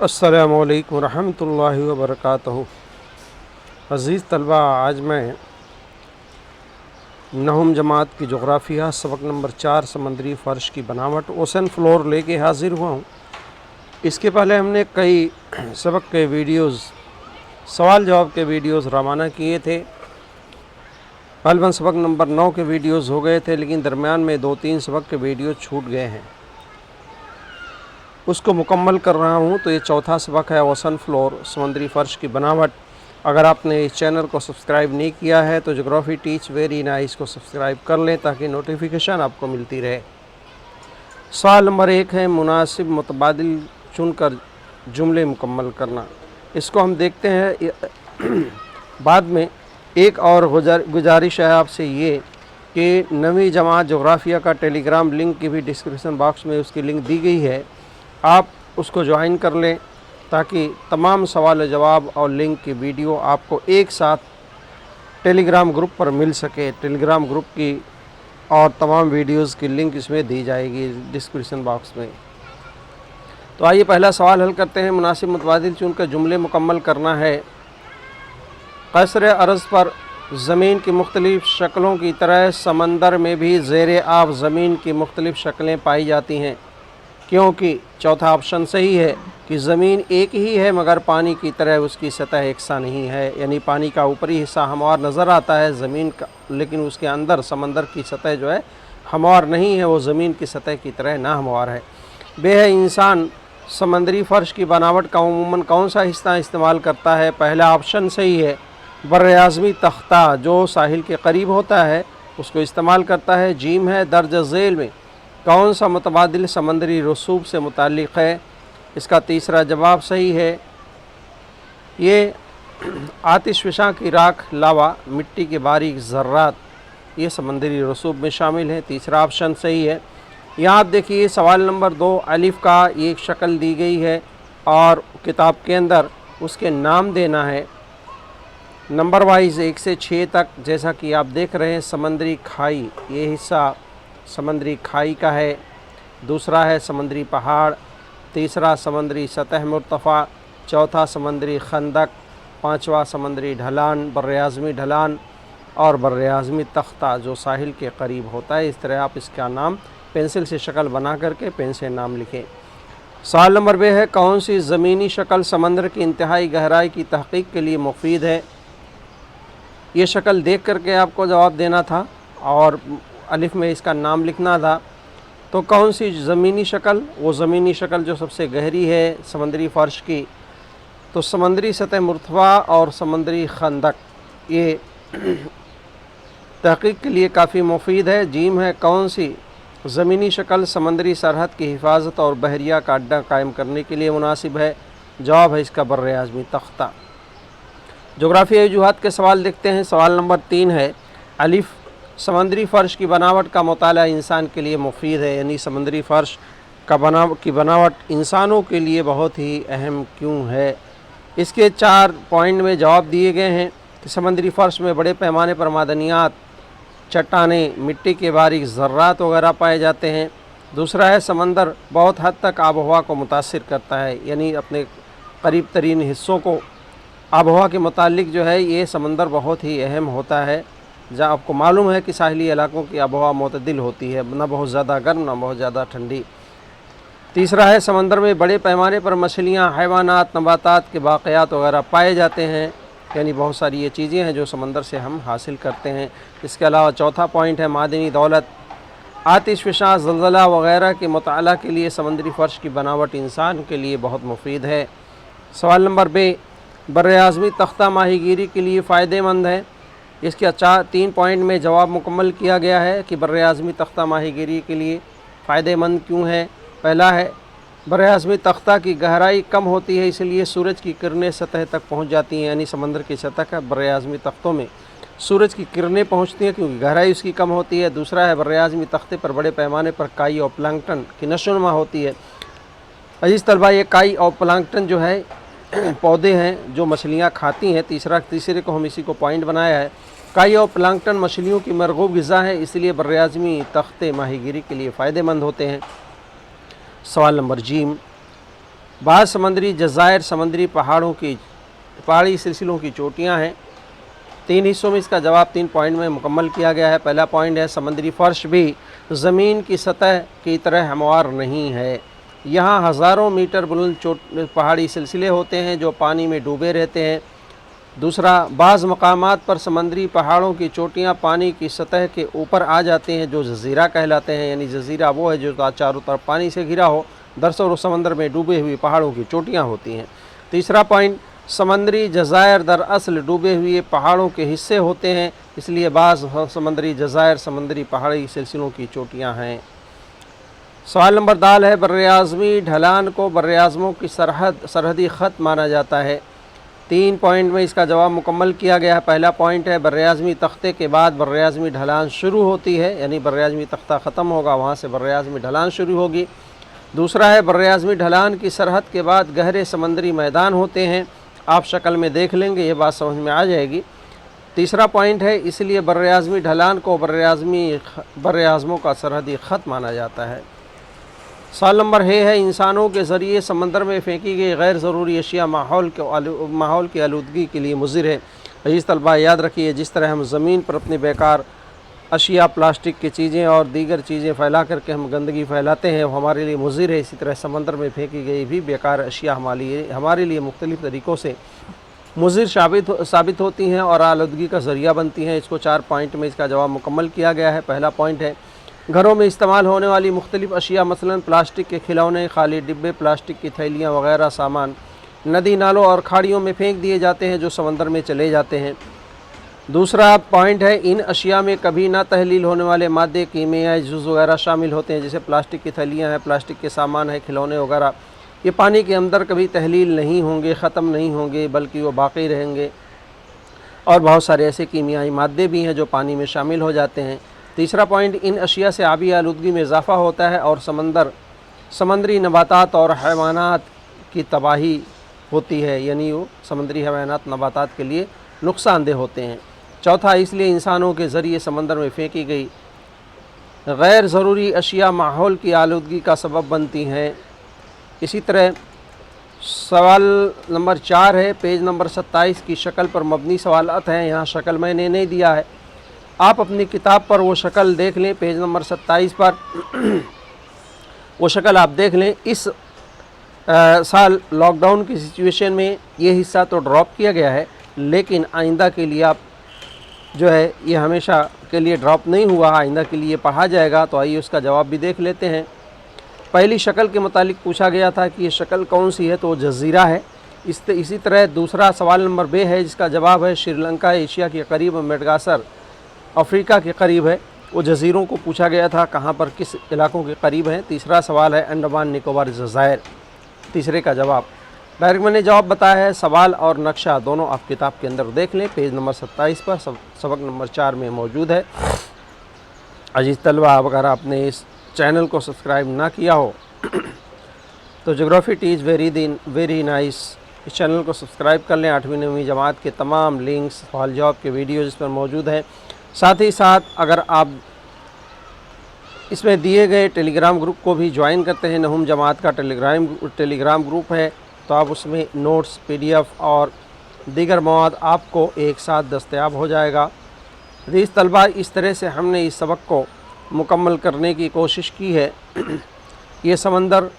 السلام علیکم ورحمۃ اللہ وبرکاتہ۔ عزیز طلبہ، آج میں نہم جماعت کی جغرافیہ سبق نمبر 4 سمندری فرش کی بناوٹ اوشن فلور لے کے حاضر ہوا ہوں۔ اس کے پہلے ہم نے کئی سبق کے ویڈیوز، سوال جواب کے ویڈیوز روانہ کیے تھے۔ غالباً سبق نمبر 9 کے ویڈیوز ہو گئے تھے، لیکن درمیان میں 2-3 سبق کے ویڈیوز چھوٹ گئے ہیں، اس کو مکمل کر رہا ہوں۔ تو یہ چوتھا سبق ہے اوشن فلور، سمندری فرش کی بناوٹ۔ اگر آپ نے اس چینل کو سبسکرائب نہیں کیا ہے تو جغرافی ٹیچ ویری نائس کو سبسکرائب کر لیں تاکہ نوٹیفیکیشن آپ کو ملتی رہے۔ سوال نمبر 1 ہے مناسب متبادل چن کر جملے مکمل کرنا۔ اس کو ہم دیکھتے ہیں۔ بعد میں ایک اور گزارش ہے آپ سے یہ کہ نویں جماعت جغرافیہ کا ٹیلی گرام لنک کی بھی ڈسکرپشن باکس میں اس کی لنک دی گئی ہے، آپ اس کو جوائن کر لیں تاکہ تمام سوال و جواب اور لنک کی ویڈیو آپ کو ایک ساتھ ٹیلی گرام گروپ پر مل سکے۔ ٹیلی گرام گروپ کی اور تمام ویڈیوز کی لنک اس میں دی جائے گی ڈسکرپشن باکس میں۔ تو آئیے پہلا سوال حل کرتے ہیں۔ مناسب متبادل چن کر جملے مکمل کرنا ہے۔ قصر ارض پر زمین کی مختلف شکلوں کی طرح سمندر میں بھی زیر آب زمین کی مختلف شکلیں پائی جاتی ہیں، کیونکہ چوتھا آپشن صحیح ہے کہ زمین ایک ہی ہے مگر پانی کی طرح اس کی سطح یکساں نہیں ہے، یعنی پانی کا اوپری حصہ ہموار نظر آتا ہے زمین کا، لیکن اس کے اندر سمندر کی سطح جو ہے ہموار نہیں ہے، وہ زمین کی سطح کی طرح ناہموار ہے۔ بے ہے انسان سمندری فرش کی بناوٹ کا عموماً کون سا حصہ استعمال کرتا ہے؟ پہلا آپشن صحیح ہے، براعظمی تختہ جو ساحل کے قریب ہوتا ہے اس کو استعمال کرتا ہے۔ جیم ہے، درج ذیل میں کون سا متبادل سمندری رسوب سے متعلق ہے؟ اس کا تیسرا جواب صحیح ہے، یہ آتش فشاں کی راکھ، لاوا، مٹی کے باریک ذرات، یہ سمندری رسوب میں شامل ہے۔ تیسرا آپشن صحیح ہے۔ یہاں آپ دیکھیے سوال نمبر 2 الف کا ایک شکل دی گئی ہے اور کتاب کے اندر اس کے نام دینا ہے نمبر وائز 1 سے 6 تک۔ جیسا کہ آپ دیکھ رہے ہیں سمندری کھائی، یہ حصہ سمندری کھائی کا ہے۔ دوسرا ہے سمندری پہاڑ، تیسرا سمندری سطح مرتفع، چوتھا سمندری خندق، پانچواں سمندری ڈھلان، براعظمی ڈھلان اور براعظمی تختہ جو ساحل کے قریب ہوتا ہے۔ اس طرح آپ اس کا نام پینسل سے شکل بنا کر کے پین سے نام لکھیں۔ سوال نمبر 2 ہے کون سی زمینی شکل سمندر کی انتہائی گہرائی کی تحقیق کے لیے مفید ہے؟ یہ شکل دیکھ کر کے آپ کو جواب دینا تھا اور الف میں اس کا نام لکھنا تھا۔ تو کون سی زمینی شکل؟ وہ زمینی شکل جو سب سے گہری ہے سمندری فرش کی، تو سمندری سطح مرتفع اور سمندری خندق یہ تحقیق کے لیے کافی مفید ہے۔ جیم ہے کون سی زمینی شکل سمندری سرحد کی حفاظت اور بحریہ کا اڈہ قائم کرنے کے لیے مناسب ہے؟ جواب ہے اس کا براعظمی تختہ۔ جغرافیائی وجوہات کے سوال دیکھتے ہیں۔ سوال نمبر 3 ہے الف سمندری فرش کی بناوٹ کا مطالعہ انسان کے لیے مفید ہے، یعنی سمندری فرش کی بناوٹ انسانوں کے لیے بہت ہی اہم کیوں ہے؟ اس کے 4 پوائنٹ میں جواب دیے گئے ہیں کہ سمندری فرش میں بڑے پیمانے پر معدنیات، چٹانیں، مٹی کے باریک ذرات وغیرہ پائے جاتے ہیں۔ دوسرا ہے سمندر بہت حد تک آب و ہوا کو متاثر کرتا ہے، یعنی اپنے قریب ترین حصوں کو آب و ہوا کے متعلق جو ہے یہ سمندر بہت ہی اہم ہوتا ہے۔ جہاں آپ کو معلوم ہے کہ ساحلی علاقوں کی آب و ہوا معتدل ہوتی ہے، نہ بہت زیادہ گرم نہ بہت زیادہ ٹھنڈی۔ تیسرا ہے سمندر میں بڑے پیمانے پر مچھلیاں، حیوانات، نباتات کے باقیات وغیرہ پائے جاتے ہیں، یعنی بہت ساری یہ چیزیں ہیں جو سمندر سے ہم حاصل کرتے ہیں۔ اس کے علاوہ چوتھا پوائنٹ ہے معدنی دولت، آتش فشاں، زلزلہ وغیرہ کے مطالعہ کے لیے سمندری فرش کی بناوٹ انسان کے لیے بہت مفید ہے۔ سوال نمبر 2 براعظمی تختہ ماہی گیری کے لیے فائدہ مند ہے۔ اس کے 3 پوائنٹ میں جواب مکمل کیا گیا ہے کہ براعظمی تختہ ماہی گیری کے لیے فائدہ مند کیوں ہے۔ پہلا ہے براعظمی تختہ کی گہرائی کم ہوتی ہے، اس لیے سورج کی کرنیں سطح تک پہنچ جاتی ہیں، یعنی سمندر کی سطح کا براعظمی تختوں میں سورج کی کرنیں پہنچتی ہیں کیونکہ گہرائی اس کی کم ہوتی ہے۔ دوسرا ہے براعظمی تختے پر بڑے پیمانے پر کائی اور پلانکٹن کی نشو و نما ہوتی ہے۔ عزیز طلبہ، یہ کائی اور پلانکٹن جو ہے پودے ہیں جو مچھلیاں کھاتی ہیں۔ تیسرے کو ہم اسی کو پوائنٹ بنایا ہے۔ کائی اور پلانکٹن مچھلیوں کی مرغوب غذا ہے، اس لیے براعظمی تختے ماہی گیری کے لیے فائدہ مند ہوتے ہیں۔ سوال نمبر جیم بعض समंदरी जज़ायर समंदरी पहाड़ी सिलसिलों की चोटियाँ हैं। 3 हिस्सों में इसका जवाब 3 पॉइंट में मुकम्मल किया गया है। पहला पॉइंट है समंदरी फ़र्श भी ज़मीन की सतह की तरह हमवार नहीं है। यहाँ हज़ारों मीटर बुलंद पहाड़ी सिलसिले होते हैं जो पानी में डूबे रहते हैं। दूसरा, बाज़ मकामात पर समंदरी पहाड़ों की चोटियाँ पानी की सतह के ऊपर आ जाती हैं जो जज़ीरा कहलाते हैं, यानी जज़ीरा वो है जो चारों तरफ पानी से घिरा हो। दरअसल समंदर में डूबे हुए पहाड़ों की चोटियाँ होती हैं। तीसरा पॉइंट, समंदरी जज़ायर दरअसल डूबे हुए पहाड़ों के हिस्से होते हैं, इसलिए बाज़ समंदरी जज़ायर समंदरी पहाड़ी सिलसिलों की चोटियाँ हैं। सवाल नंबर दाल है, बर्र-ए-आज़मी ढलान को बर्र-ए-आज़मों की सरहदी ख़त माना जाता है। 3 पॉइंट में इसका जवाब मुकम्मल किया गया है। पहला पॉइंट है बर्र-ए-आज़मी तख्ते के बाद बर्र-ए-आज़मी ढलान शुरू होती है, यानी बर्र-ए-आज़मी तख्ता ख़त्म होगा, वहाँ से बर्र-ए-आज़मी ढलान शुरू होगी। दूसरा है बर्र-ए-आज़मी ढलान की सरहद के बाद गहरे समंदरी मैदान होते हैं। आप शक्ल में देख लेंगे, ये बात समझ में आ जाएगी। तीसरा पॉइंट है इसलिए बर्र-ए-आज़मी ढलान को बर्र-ए-आज़मों का सरहदी ख़त माना जाता है। सवाल नंबर है इंसानों के ज़रिए समंदर में फेंकी गई गैर ज़रूरी अशिया माहौल की आलूदगी के लिए मुज़िर है। अजीज़ तलबा, याद रखिए, जिस तरह हम ज़मीन पर अपने बेकार अशिया, प्लास्टिक की चीज़ें और दीगर चीज़ें फैला करके हम गंदगी फैलाते हैं, वो हमारे लिए मुज़िर है। इसी तरह समंदर में फेंकी गई भी बेकार अशिया हमारे लिए मुख्तलिफ़ तरीक़ों से मुज़िर साबित होती हैं और आलूदगी का ज़रिया बनती हैं। इसको 4 पॉइंट में इसका जवाब मुकम्मल किया गया है। पहला पॉइंट है घरों में इस्तेमाल होने वाली मुख्तलिफ़ अशिया मसलन प्लास्टिक के खिलौने, खाली डिब्बे, प्लास्टिक की थैलियाँ वगैरह सामान नदी, नालों और खाड़ियों में फेंक दिए जाते हैं जो समंदर में चले जाते हैं। दूसरा पॉइंट है इन अशिया में कभी ना तहलील होने वाले मादे, कीमियाई जुज़ वगैरह शामिल होते हैं, जैसे प्लास्टिक की थैलियाँ हैं, प्लास्टिक के सामान है, खिलौने वगैरह। ये पानी के अंदर कभी तहलील नहीं होंगे, ख़त्म नहीं होंगे, बल्कि वो बाक़ी रहेंगे। और बहुत सारे ऐसे कीमियाई मादे भी हैं जो पानी में शामिल हो जाते हैं। तीसरा पॉइंट, इन अशिया से आबी आलूदगी में इजाफ़ा होता है और समंदरी नबातात और हैवानात की तबाही होती है, यानी वो समंदरी हैवानात नबातात के लिए नुकसानदेह होते हैं। चौथा, इसलिए इंसानों के ज़रिए समंदर में फेंकी गई गैर ज़रूरी अशिया माहौल की आलूदगी का सबब बनती हैं। इसी तरह सवाल नंबर 4 है, पेज नंबर 27 की शक्ल पर मबनी सवालात हैं। यहाँ शक्ल मैंने नहीं दिया है, आप अपनी किताब पर वो शक्ल देख लें। पेज नंबर 27 पर वो शक्ल आप देख लें। इस साल लॉकडाउन की सिचुएशन में ये हिस्सा तो ड्रॉप किया गया है, लेकिन आइंदा के लिए आप जो है ये हमेशा के लिए ड्रॉप नहीं हुआ, आइंदा के लिए पढ़ा जाएगा। तो आइए उसका जवाब भी देख लेते हैं। पहली शक्ल के मुतालिक पूछा गया था कि ये शक्ल कौन सी है, तो जज़ीरा है। इसी तरह दूसरा सवाल नंबर बे है, जिसका जवाब है श्रीलंका एशिया के करीब, मेडागास्कर अफ्रीका के करीब है। वो जज़ीरों को पूछा गया था कहाँ पर, किस इलाकों के करीब हैं। तीसरा सवाल है अंडमान निकोबार जज़ायर, तीसरे का जवाब। डायरेक्ट मैंने जवाब बताया है। सवाल और नक्शा दोनों आप किताब के अंदर देख लें, पेज नंबर 27 पर सबक नंबर 4 में मौजूद है। अजीज़ तलबा, अगर आपने इस चैनल को सब्सक्राइब ना किया हो तो ज्योग्राफी टीच वेरी नाइस, इस चैनल को सब्सक्राइब कर लें। 8वीं 9वीं जमात के तमाम लिंक्स, सवाल जवाब के वीडियोज़ इस पर मौजूद हैं। साथ ही साथ अगर आप इसमें दिए गए टेलीग्राम ग्रुप को भी ज्वाइन करते हैं, नहुम जमात का टेलीग्राम ग्रुप है, तो आप उसमें नोट्स, PDF और दीगर मवाद आपको एक साथ दस्तयाब हो जाएगा। अज़ीज़ तलबा, इस तरह से हमने इस सबक को मुकम्मल करने की कोशिश की है। ये समंदर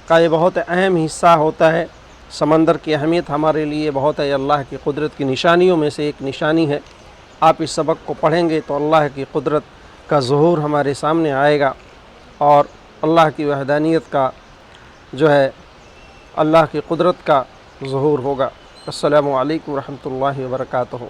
का ये बहुत अहम हिस्सा होता है। समंदर की अहमियत हमारे लिए बहुत है, अल्लाह की कुदरत की निशानियों में से एक निशानी है। आप इस सबक को पढ़ेंगे तो अल्लाह की कुदरत का ज़ुहूर हमारे सामने आएगा और अल्लाह की वहदानियत का जो है, अल्लाह की कुदरत का ज़ुहूर होगा। अस्सलामु अलैकुम रहमतुल्लाहि व बरकातुहू।